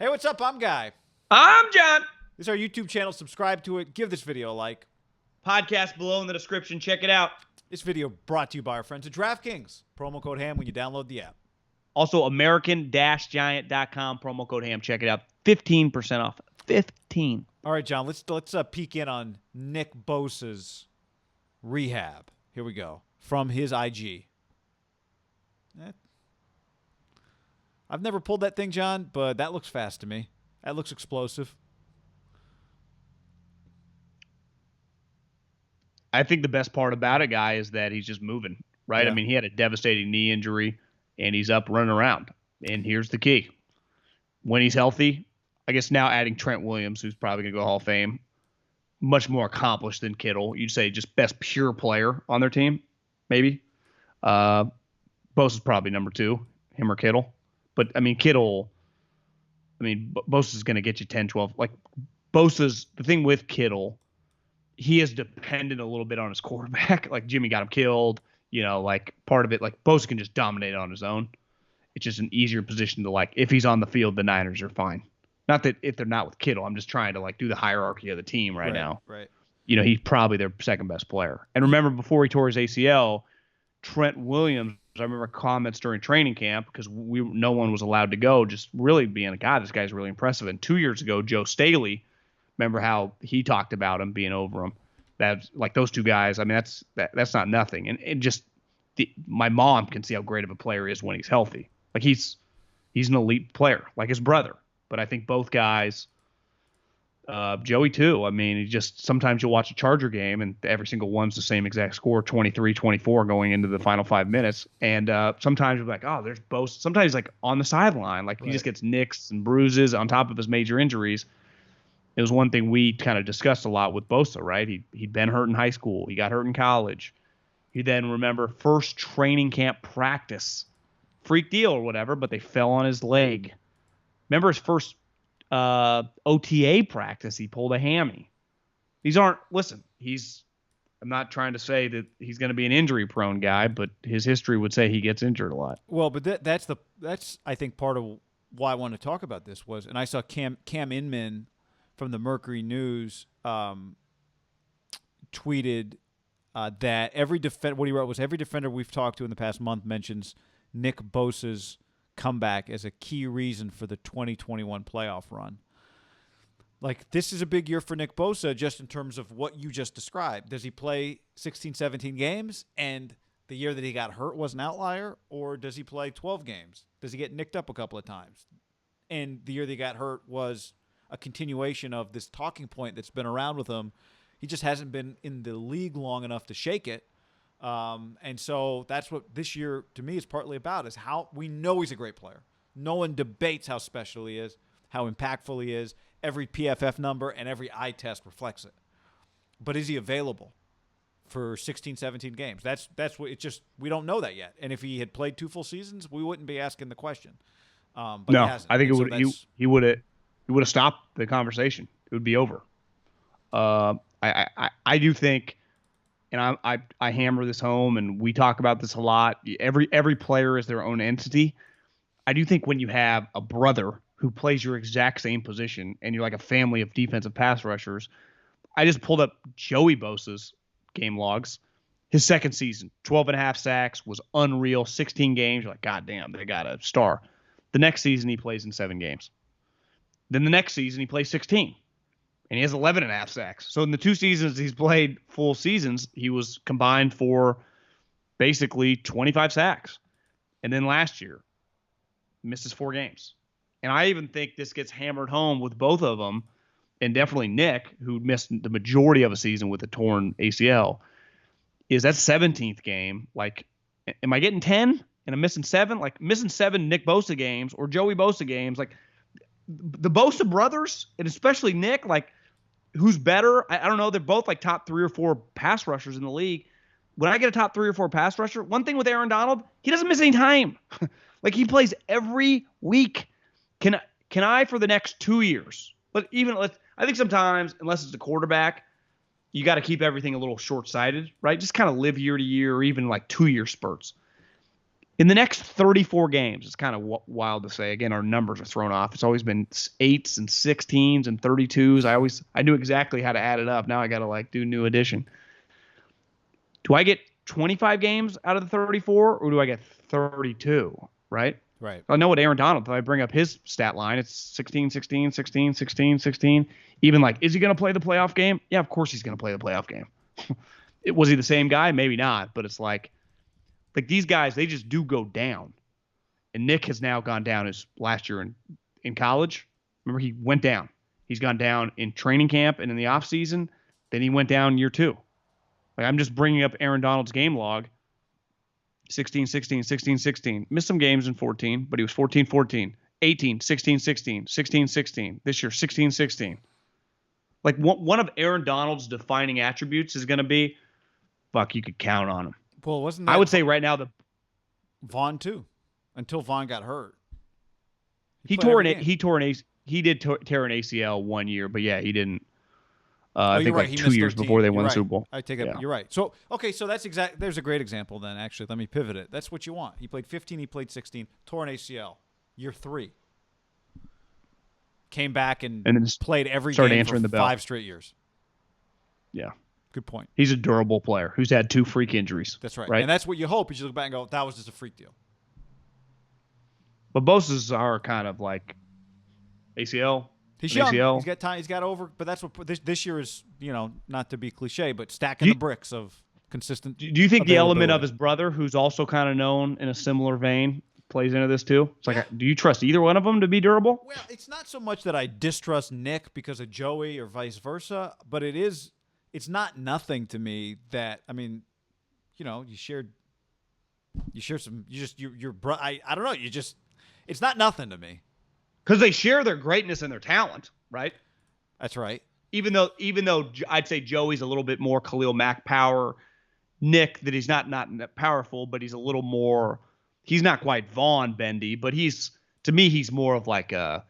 Hey, what's up? I'm Guy. I'm John. This is our YouTube channel. Subscribe to it. Give this video a like. Podcast below in the description. Check it out. This video brought to you by our friends at DraftKings. Promo code HAM when you download the app. Also, American-Giant.com, promo code HAM. Check it out. 15% off. 15. All right, John, let's peek in on Nick Bosa's rehab. Here we go. From his IG. I've never pulled that thing, John, but that looks fast to me. That looks explosive. I think the best part about it, Guy, is that he's just moving, right? Yeah. I mean, he had a devastating knee injury, and he's up running around. And here's the key. When he's healthy, I guess now adding Trent Williams, who's probably going to go Hall of Fame, much more accomplished than Kittle. You'd say just best pure player on their team, maybe. Bosa's probably number 2, him or Kittle. But, I mean, Bosa's going to get you 10, 12. Like, the thing with Kittle, he is dependent a little bit on his quarterback. Like, Jimmy got him killed. You know, like, part of it, like, Bosa can just dominate on his own. It's just an easier position to, like, if he's on the field, the Niners are fine. Not that if they're not with Kittle, I'm just trying to, like, do the hierarchy of the team right now. Right. You know, he's probably their second best player. And remember, before he tore his ACL, Trent Williams, I remember comments during training camp because no one was allowed to go, just really being this guy's really impressive. And 2 years ago, Joe Staley, remember how he talked about him being over him. That's like those two guys. I mean, that's not nothing. And just my mom can see how great of a player he is when he's healthy. Like he's an elite player, like his brother. But I think both guys, Joey too. I mean, sometimes you'll watch a Charger game and every single one's the same exact score, 23-24 going into the final 5 minutes. And sometimes you're like, oh, there's Bosa. Sometimes he's like on the sideline, like he just gets nicks and bruises on top of his major injuries. It was one thing we kind of discussed a lot with Bosa, right? He'd been hurt in high school. He got hurt in college. He then, remember, first training camp practice, freak deal or whatever, but they fell on his leg. Remember his first OTA practice, he pulled a hammy. I'm not trying to say that he's going to be an injury-prone guy, but his history would say he gets injured a lot. Well, but that's I think part of why I wanted to talk about this was, and I saw Cam Inman from the Mercury News tweeted that what he wrote was every defender we've talked to in the past month mentions Nick Bosa's comeback as a key reason for the 2021 playoff run. Like, this is a big year for Nick Bosa just in terms of what you just described. Does he play 16, 17 games and the year that he got hurt was an outlier, or does he play 12 games? Does he get nicked up a couple of times? And the year that he got hurt was a continuation of this talking point that's been around with him. He just hasn't been in the league long enough to shake it. And so that's what this year to me is partly about, is how we know he's a great player. No one debates how special he is, how impactful he is. Every PFF number and every eye test reflects it. But is he available for 16, 17 games? That's what we don't know that yet. And if he had played 2 full seasons, we wouldn't be asking the question. But no, he hasn't. I think he would have stopped the conversation. It would be over. I do think, and I hammer this home, and we talk about this a lot. Every player is their own entity. I do think when you have a brother who plays your exact same position and you're like a family of defensive pass rushers, I just pulled up Joey Bosa's game logs. His second season, 12.5 sacks, was unreal. 16 games, you're like, God damn, they got a star. The next season, he plays in 7 games. Then the next season, he plays 16. And he has 11.5 sacks. So in the 2 seasons he's played full seasons, he was combined for basically 25 sacks. And then last year, misses 4 games. And I even think this gets hammered home with both of them, and definitely Nick, who missed the majority of a season with a torn ACL, is that 17th game. Like, am I getting 10 and I'm missing 7? Like, missing 7 Nick Bosa games or Joey Bosa games. Like, the Bosa brothers, and especially Nick, like, who's better? I don't know. They're both like top 3 or 4 pass rushers in the league. When I get a top 3 or 4 pass rusher, one thing with Aaron Donald, he doesn't miss any time. Like, he plays every week. Can I for the next 2 years? But I think sometimes, unless it's a quarterback, you got to keep everything a little short-sighted, right? Just kind of live year to year, or even like 2-year spurts. In the next 34 games, it's kind of wild to say. Again, our numbers are thrown off. It's always been 8s and 16s and 32s. I knew exactly how to add it up. Now I got to like do new addition. Do I get 25 games out of the 34 or do I get 32, right? Right. I know what Aaron Donald, if I bring up his stat line, it's 16, 16, 16, 16, 16. Even like, is he going to play the playoff game? Yeah, of course he's going to play the playoff game. Was he the same guy? Maybe not, but it's like these guys, they just do go down. And Nick has now gone down his last year in college. Remember, he went down. He's gone down in training camp and in the offseason. Then he went down year 2. Like, I'm just bringing up Aaron Donald's game log. 16, 16, 16, 16. Missed some games in 14, but he was 14, 14. 18, 16, 16, 16, 16. This year, 16, 16. Like, one of Aaron Donald's defining attributes is going to be, you could count on him. Well, wasn't that I would say right now Vaughn too, until Vaughn got hurt. He did tear an ACL 1 year, but yeah, he didn't. I think right. like 2 years before they won the right. Super Bowl. I take it. Yeah. You're right. So okay, so that's there's a great example then. Actually, let me pivot it. That's what you want. He played 15. He played 16. Tore an ACL. Year 3. Came back and then played every game for 5 straight years. Yeah. Good point. He's a durable player who's had 2 freak injuries. That's right. Right. And that's what you hope is you look back and go, that was just a freak deal. But Bosa's are kind of like ACL. He's young. ACL. He's got time. He's got over. But that's what this year is. Not to be cliche, but stacking the bricks of consistent. Do you think the element of his brother, who's also kind of known in a similar vein, plays into this too? It's like, do you trust either one of them to be durable? Well, it's not so much that I distrust Nick because of Joey or vice versa, but it's not nothing to me that, I mean, you shared some, I don't know, it's not nothing to me. Because they share their greatness and their talent, right? That's right. Even though I'd say Joey's a little bit more Khalil Mack power, Nick, that he's not powerful, but he's a little more, he's not quite Vaughn bendy, but he's more of like a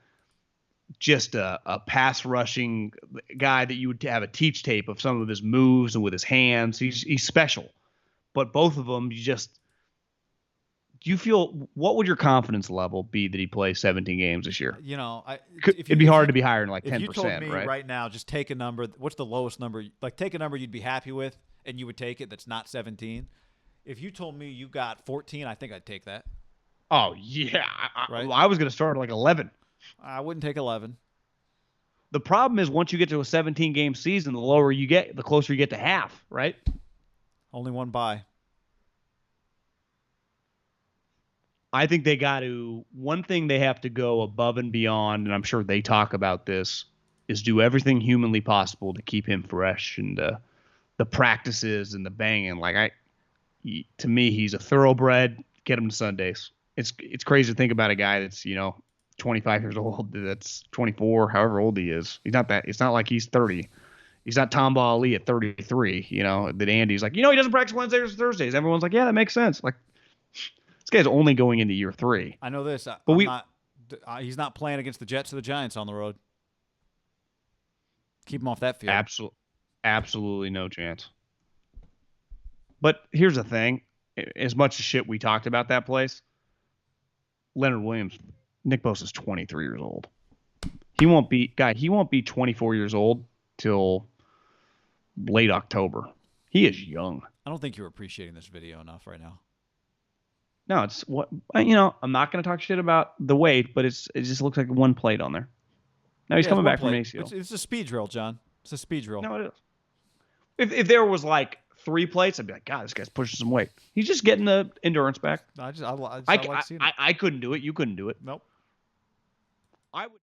pass rushing guy that you would have a teach tape of some of his moves and with his hands. He's special. But both of them, do you feel, what would your confidence level be that he plays 17 games this year? It'd be hard to be higher than like 10%, if you told me right now, just take a number. What's the lowest number? Like, take a number you'd be happy with, and you would take it that's not 17. If you told me you got 14, I think I'd take that. Oh, yeah. Right? I was going to start at like 11. I wouldn't take 11. The problem is once you get to a 17-game season, the lower you get, the closer you get to half, right? Only one bye. I think they got to, one thing they have to go above and beyond, and I'm sure they talk about this, is do everything humanly possible to keep him fresh and the practices and the banging. Like, to me, he's a thoroughbred. Get him to Sundays. It's crazy to think about a guy that's 25 years old, that's 24, however old he is. He's not that. It's not like he's 30. He's not Tamba Ali at 33. That Andy's like, he doesn't practice Wednesdays or Thursdays. Everyone's like, yeah, that makes sense. Like, this guy's only going into year 3. I know this, he's not playing against the Jets or the Giants on the road. Keep him off that field. Absolutely no chance. But here's the thing: as much as shit we talked about that place, Leonard Williams, Nick Bosa's 23 years old. He won't be 24 years old till late October. He is young. I don't think you're appreciating this video enough right now. No, it's what I'm not going to talk shit about the weight, but it just looks like one plate on there. Now he's coming back from an ACL. It's a speed drill, John. It's a speed drill. No, it is. If there was like 3 plates, I'd be like, God, this guy's pushing some weight. He's just getting the endurance back. I like seeing it. I couldn't do it. You couldn't do it. Nope. I would.